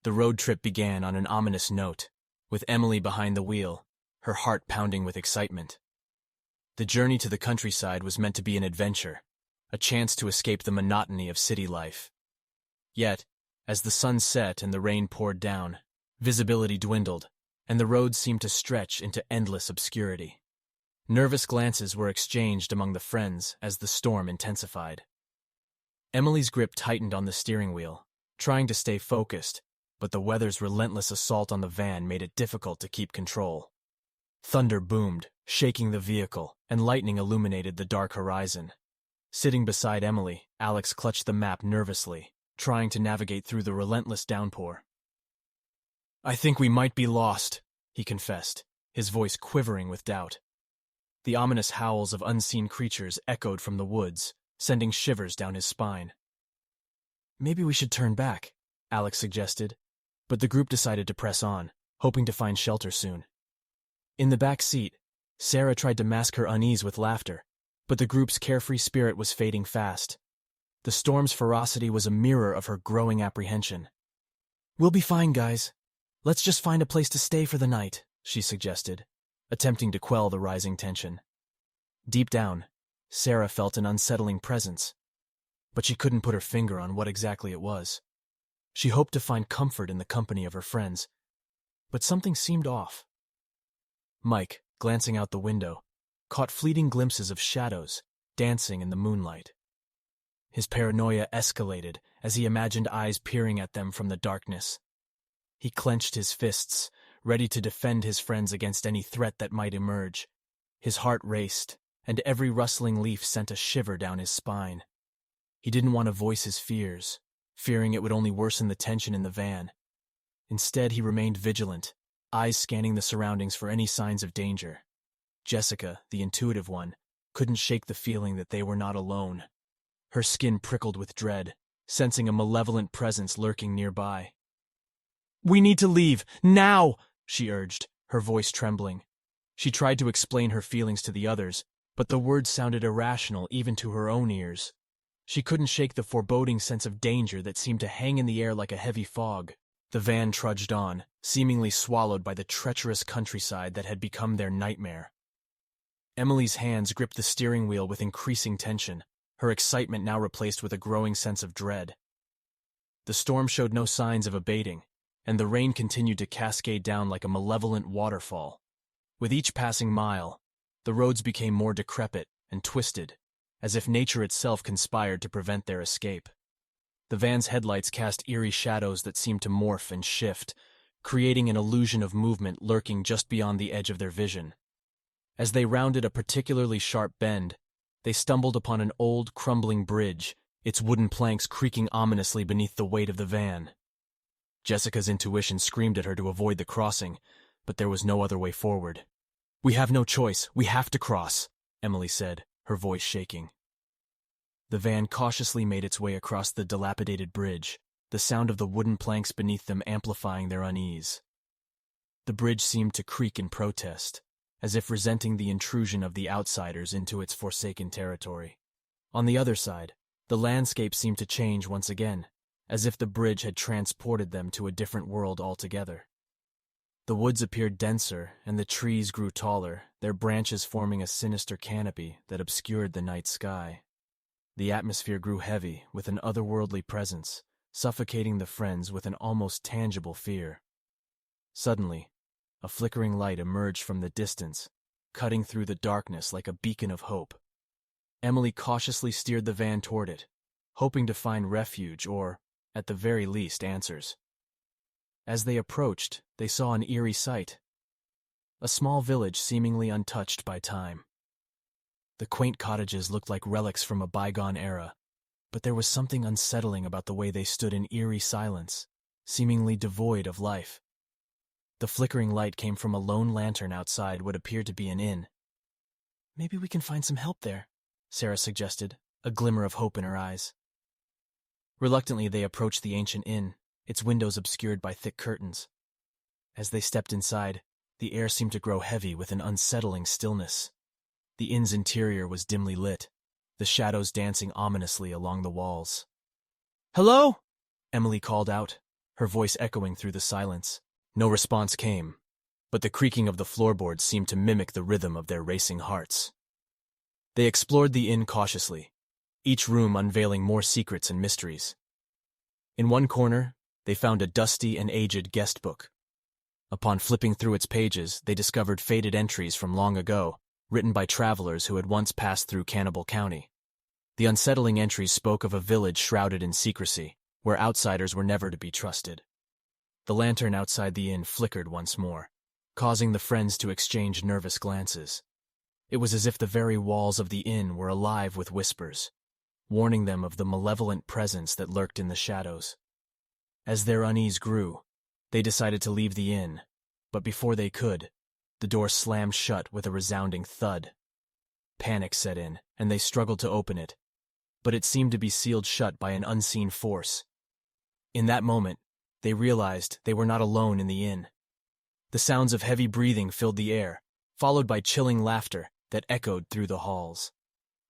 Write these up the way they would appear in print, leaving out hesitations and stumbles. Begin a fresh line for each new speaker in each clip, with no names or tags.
The road trip began on an ominous note, with Emily behind the wheel, her heart pounding with excitement. The journey to the countryside was meant to be an adventure, a chance to escape the monotony of city life. Yet, as the sun set and the rain poured down, visibility dwindled, and the road seemed to stretch into endless obscurity. Nervous glances were exchanged among the friends as the storm intensified. Emily's grip tightened on the steering wheel, trying to stay focused, but the weather's relentless assault on the van made it difficult to keep control. Thunder boomed, shaking the vehicle, and lightning illuminated the dark horizon. Sitting beside Emily, Alex clutched the map nervously, trying to navigate through the relentless downpour. "I think we might be lost," he confessed, his voice quivering with doubt. The ominous howls of unseen creatures echoed from the woods, sending shivers down his spine. "Maybe we should turn back," Alex suggested, but the group decided to press on, hoping to find shelter soon. In the back seat, Sarah tried to mask her unease with laughter, but the group's carefree spirit was fading fast. The storm's ferocity was a mirror of her growing apprehension. "We'll be fine, guys. Let's just find a place to stay for the night," she suggested, attempting to quell the rising tension. Deep down, Sarah felt an unsettling presence, but she couldn't put her finger on what exactly it was. She hoped to find comfort in the company of her friends, but something seemed off. Mike, glancing out the window, caught fleeting glimpses of shadows dancing in the moonlight. His paranoia escalated as he imagined eyes peering at them from the darkness. He clenched his fists, ready to defend his friends against any threat that might emerge. His heart raced, and every rustling leaf sent a shiver down his spine. He didn't want to voice his fears, fearing it would only worsen the tension in the van. Instead, he remained vigilant, eyes scanning the surroundings for any signs of danger. Jessica, the intuitive one, couldn't shake the feeling that they were not alone. Her skin prickled with dread, sensing a malevolent presence lurking nearby. "We need to leave, now!" she urged, her voice trembling. She tried to explain her feelings to the others, but the words sounded irrational even to her own ears. She couldn't shake the foreboding sense of danger that seemed to hang in the air like a heavy fog. The van trudged on, seemingly swallowed by the treacherous countryside that had become their nightmare. Emily's hands gripped the steering wheel with increasing tension, her excitement now replaced with a growing sense of dread. The storm showed no signs of abating, and the rain continued to cascade down like a malevolent waterfall. With each passing mile, the roads became more decrepit and twisted, as if nature itself conspired to prevent their escape. The van's headlights cast eerie shadows that seemed to morph and shift, creating an illusion of movement lurking just beyond the edge of their vision. As they rounded a particularly sharp bend, they stumbled upon an old, crumbling bridge, its wooden planks creaking ominously beneath the weight of the van. Jessica's intuition screamed at her to avoid the crossing, but there was no other way forward. "We have no choice. We have to cross," Emily said, her voice shaking. The van cautiously made its way across the dilapidated bridge, the sound of the wooden planks beneath them amplifying their unease. The bridge seemed to creak in protest, as if resenting the intrusion of the outsiders into its forsaken territory. On the other side, the landscape seemed to change once again, as if the bridge had transported them to a different world altogether. The woods appeared denser, and the trees grew taller, their branches forming a sinister canopy that obscured the night sky. The atmosphere grew heavy with an otherworldly presence, suffocating the friends with an almost tangible fear. Suddenly, a flickering light emerged from the distance, cutting through the darkness like a beacon of hope. Emily cautiously steered the van toward it, hoping to find refuge or, at the very least, answers. As they approached, they saw an eerie sight. A small village seemingly untouched by time. The quaint cottages looked like relics from a bygone era, but there was something unsettling about the way they stood in eerie silence, seemingly devoid of life. The flickering light came from a lone lantern outside what appeared to be an inn. "Maybe we can find some help there," Sarah suggested, a glimmer of hope in her eyes. Reluctantly, they approached the ancient inn, its windows obscured by thick curtains. As they stepped inside, the air seemed to grow heavy with an unsettling stillness. The inn's interior was dimly lit, the shadows dancing ominously along the walls. "Hello?" Emily called out, her voice echoing through the silence. No response came, but the creaking of the floorboards seemed to mimic the rhythm of their racing hearts. They explored the inn cautiously, each room unveiling more secrets and mysteries. In one corner, they found a dusty and aged guest book. Upon flipping through its pages, they discovered faded entries from long ago, written by travelers who had once passed through Cannibal County. The unsettling entries spoke of a village shrouded in secrecy, where outsiders were never to be trusted. The lantern outside the inn flickered once more, causing the friends to exchange nervous glances. It was as if the very walls of the inn were alive with whispers, warning them of the malevolent presence that lurked in the shadows. As their unease grew, they decided to leave the inn, but before they could, the door slammed shut with a resounding thud. Panic set in, and they struggled to open it, but it seemed to be sealed shut by an unseen force. In that moment, they realized they were not alone in the inn. The sounds of heavy breathing filled the air, followed by chilling laughter that echoed through the halls.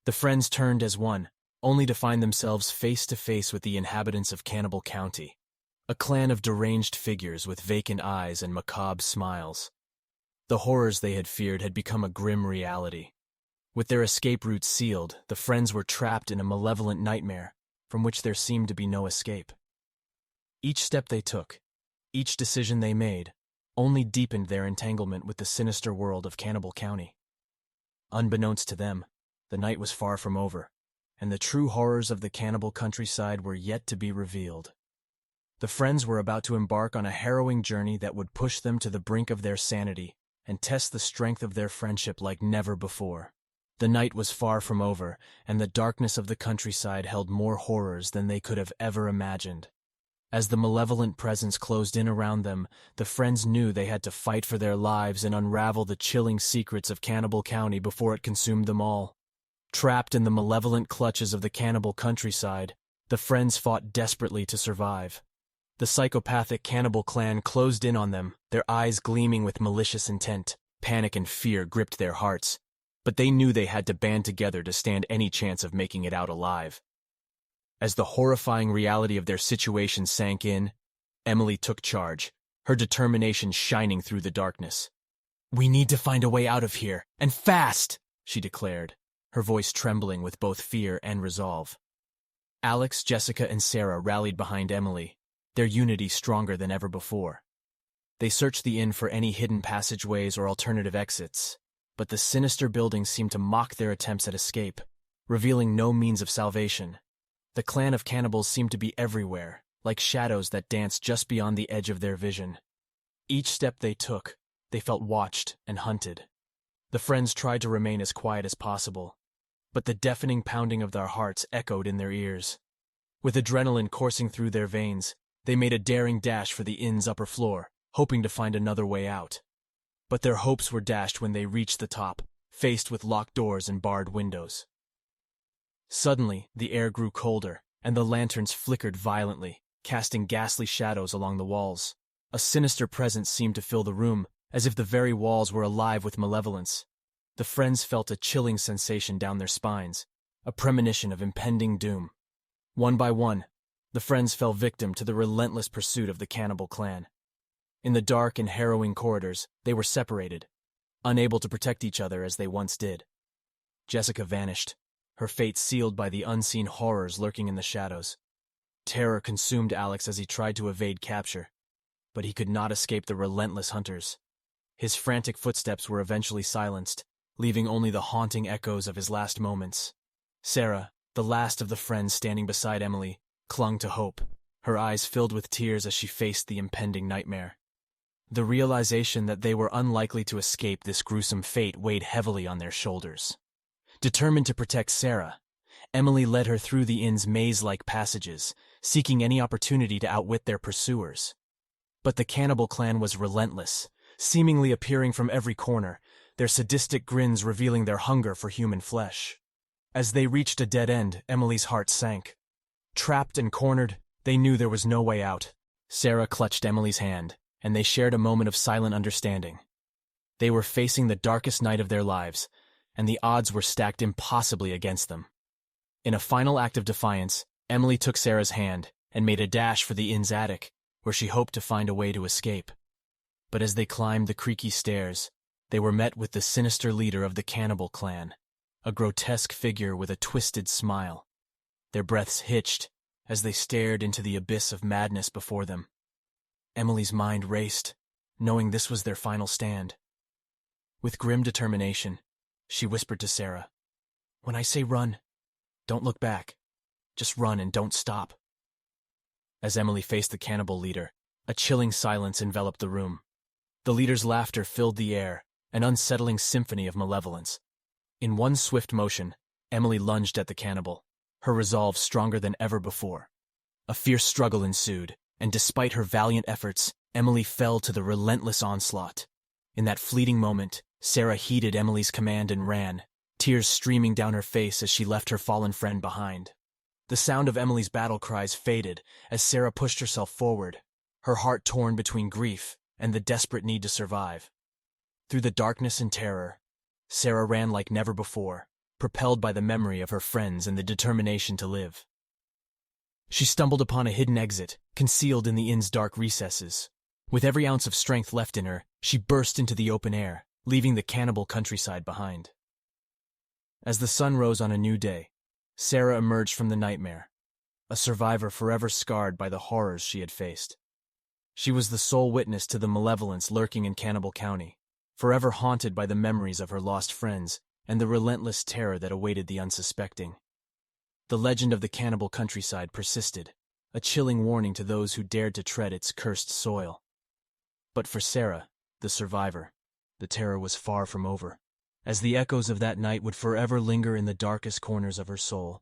The friends turned as one, only to find themselves face to face with the inhabitants of Cannibal County, a clan of deranged figures with vacant eyes and macabre smiles. The horrors they had feared had become a grim reality. With their escape routes sealed, the friends were trapped in a malevolent nightmare from which there seemed to be no escape. Each step they took, each decision they made, only deepened their entanglement with the sinister world of Cannibal County. Unbeknownst to them, the night was far from over, and the true horrors of the cannibal countryside were yet to be revealed. The friends were about to embark on a harrowing journey that would push them to the brink of their sanity and test the strength of their friendship like never before. The night was far from over, and the darkness of the countryside held more horrors than they could have ever imagined. As the malevolent presence closed in around them, the friends knew they had to fight for their lives and unravel the chilling secrets of Cannibal County before it consumed them all. Trapped in the malevolent clutches of the cannibal countryside, the friends fought desperately to survive. The psychopathic cannibal clan closed in on them, their eyes gleaming with malicious intent. Panic and fear gripped their hearts, but they knew they had to band together to stand any chance of making it out alive. As the horrifying reality of their situation sank in, Emily took charge, her determination shining through the darkness. "We need to find a way out of here, and fast!" she declared, her voice trembling with both fear and resolve. Alex, Jessica, and Sarah rallied behind Emily, their unity stronger than ever before. They searched the inn for any hidden passageways or alternative exits, but the sinister buildings seemed to mock their attempts at escape, revealing no means of salvation. The clan of cannibals seemed to be everywhere, like shadows that danced just beyond the edge of their vision. Each step they took, they felt watched and hunted. The friends tried to remain as quiet as possible, but the deafening pounding of their hearts echoed in their ears. With adrenaline coursing through their veins, they made a daring dash for the inn's upper floor, hoping to find another way out. But their hopes were dashed when they reached the top, faced with locked doors and barred windows. Suddenly, the air grew colder, and the lanterns flickered violently, casting ghastly shadows along the walls. A sinister presence seemed to fill the room, as if the very walls were alive with malevolence. The friends felt a chilling sensation down their spines, a premonition of impending doom. One by one, the friends fell victim to the relentless pursuit of the cannibal clan. In the dark and harrowing corridors, they were separated, unable to protect each other as they once did. Jessica vanished, her fate sealed by the unseen horrors lurking in the shadows. Terror consumed Alex as he tried to evade capture, but he could not escape the relentless hunters. His frantic footsteps were eventually silenced, leaving only the haunting echoes of his last moments. Sarah, the last of the friends standing beside Emily, clung to hope, her eyes filled with tears as she faced the impending nightmare. The realization that they were unlikely to escape this gruesome fate weighed heavily on their shoulders. Determined to protect Sarah, Emily led her through the inn's maze-like passages, seeking any opportunity to outwit their pursuers. But the cannibal clan was relentless, seemingly appearing from every corner, their sadistic grins revealing their hunger for human flesh. As they reached a dead end, Emily's heart sank. Trapped and cornered, they knew there was no way out. Sarah clutched Emily's hand, and they shared a moment of silent understanding. They were facing the darkest night of their lives, and the odds were stacked impossibly against them. In a final act of defiance, Emily took Sarah's hand and made a dash for the inn's attic, where she hoped to find a way to escape. But as they climbed the creaky stairs, they were met with the sinister leader of the cannibal clan, a grotesque figure with a twisted smile. Their breaths hitched as they stared into the abyss of madness before them. Emily's mind raced, knowing this was their final stand. With grim determination, she whispered to Sarah, "When I say run, don't look back. Just run and don't stop." As Emily faced the cannibal leader, a chilling silence enveloped the room. The leader's laughter filled the air, an unsettling symphony of malevolence. In one swift motion, Emily lunged at the cannibal, her resolve stronger than ever before. A fierce struggle ensued, and despite her valiant efforts, Emily fell to the relentless onslaught. In that fleeting moment, Sarah heeded Emily's command and ran, tears streaming down her face as she left her fallen friend behind. The sound of Emily's battle cries faded as Sarah pushed herself forward, her heart torn between grief and the desperate need to survive. Through the darkness and terror, Sarah ran like never before, propelled by the memory of her friends and the determination to live. She stumbled upon a hidden exit, concealed in the inn's dark recesses. With every ounce of strength left in her, she burst into the open air, leaving the cannibal countryside behind. As the sun rose on a new day, Sarah emerged from the nightmare, a survivor forever scarred by the horrors she had faced. She was the sole witness to the malevolence lurking in Cannibal County, forever haunted by the memories of her lost friends and the relentless terror that awaited the unsuspecting. The legend of the cannibal countryside persisted, a chilling warning to those who dared to tread its cursed soil. But for Sarah, the survivor, the terror was far from over, as the echoes of that night would forever linger in the darkest corners of her soul.